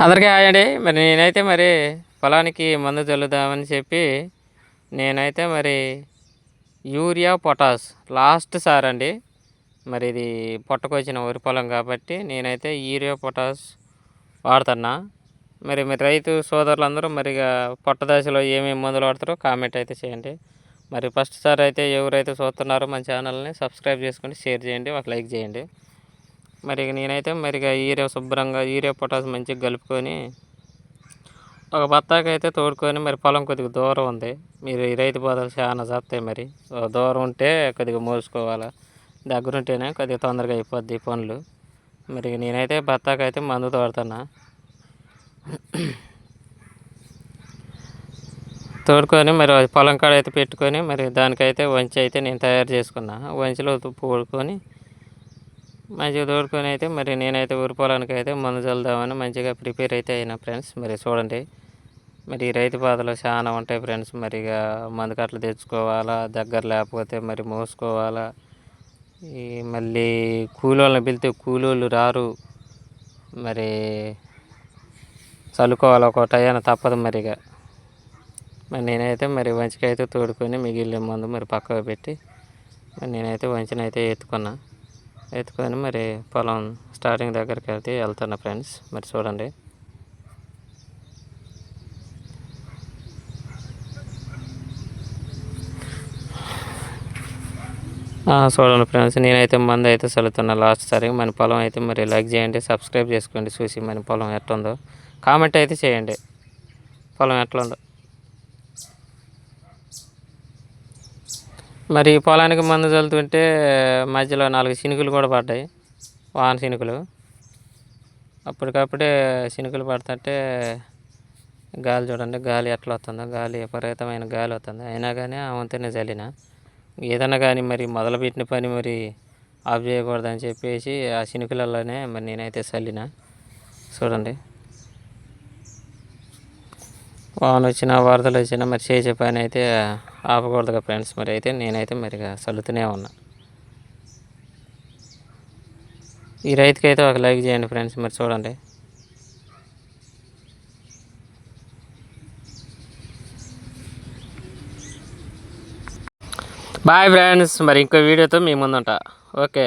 అందరికీ హాయ్ అండి. మరి నేనైతే మరి పొలానికి మందు చల్లుదామని చెప్పి నేనైతే మరి యూరియా పొటాష్ లాస్ట్ సార్ అండి. మరి ఇది పొట్టకొచ్చిన వరి పొలం కాబట్టి నేనైతే యూరియా పొటాష్ వాడుతున్నా. మరి మరి రైతు సోదరులందరూ మరి పొట్ట దశలో ఏమేమి మందులు వాడతారో కామెంట్ అయితే చేయండి. మరి ఫస్ట్ సార్ అయితే ఎవరైతే చూస్తున్నారో మన ఛానల్ని సబ్స్క్రైబ్ చేసుకొని షేర్ చేయండి, ఒక లైక్ చేయండి. మరి నేనైతే యూరియా శుభ్రంగా యూరియా పొటాష్ మంచిగా కలుపుకొని ఒక బత్తాకైతే తోడుకొని మరి పొలం కొద్దిగా దూరం ఉంది. మీరు ఈ రైతు బాధలు చాలా చేస్తాయి. మరి దూరం ఉంటే కొద్దిగా మోసుకోవాలి, దగ్గరుంటేనే కొద్దిగా తొందరగా అయిపోద్ది పనులు. మరి నేనైతే బత్తాకైతే మందు తోడుతున్నా. తోడుకొని మరి పొలం కాడ అయితే పెట్టుకొని మరి దానికైతే వంచి అయితే నేను తయారు చేసుకున్నా. వంచిలో పూడుకొని మంచిగా తోడుకొని అయితే మరి నేనైతే ఊరి పొలానికి అయితే మందు చల్లుదామని మంచిగా ప్రిపేర్ అయితే అయినా ఫ్రెండ్స్. మరి చూడండి, మరి ఈ రైతు బాధలు చాలా ఉంటాయి ఫ్రెండ్స్. మరి మందు కట్టలు తెచ్చుకోవాలా, దగ్గర లేకపోతే మరి మోసుకోవాలా, ఈ మళ్ళీ కూలోళ్ళని పిలితే కూలోళ్ళు రారు, మరి చల్లుకోవాలి ఒక టైం తప్పదు. మరి నేనైతే మరి వంచికైతే తోడుకొని మిగిలిన మందు మరి పక్కకు పెట్టి మరి నేనైతే వంచినైతే ఎత్తుకొని మరి పొలం స్టార్టింగ్ దగ్గరికి అయితే వెళ్తున్నా ఫ్రెండ్స్. మరి చూడండి, చూడండి ఫ్రెండ్స్, నేనైతే మందు అయితే చల్లుతున్నా లాస్ట్ సారి. మన పొలం అయితే మరి లైక్ చేయండి, సబ్స్క్రైబ్ చేసుకోండి, చూసి మన పొలం ఎట్లుందో కామెంట్ అయితే చేయండి, పొలం ఎట్లుందో. మరి పొలానికి మందు చల్లుతుంటే మధ్యలో 4 చినుకులు కూడా పడ్డాయి, వాన చినుకులు. అప్పటికప్పుడే చినుకులు పడుతుంటే గాలి చూడండి, గాలి ఎట్లా వస్తుందో, గాలి విపరీతమైన గాలి వస్తుంది. అయినా కానీ వంతెనే చల్లిన. ఏదన్నా కానీ మరి మొదలుపెట్టిన పని మరి ఆఫ్ చేయకూడదని చెప్పేసి ఆ చినుకులలోనే మరి నేనైతే చల్లిన. చూడండి, వాన వచ్చినా వరదలు వచ్చినా మరి చేసే పని అయితే ఆపకూడదుగా ఫ్రెండ్స్. మరి అయితే నేనైతే మరిగా చల్లుతూనే ఉన్నా. ఈ రైతుకి అయితే ఒక లైక్ చేయండి ఫ్రెండ్స్. మరి చూడండి, బాయ్ ఫ్రెండ్స్. మరి ఇంకో వీడియోతో మీ ముందుంటా. ఓకే.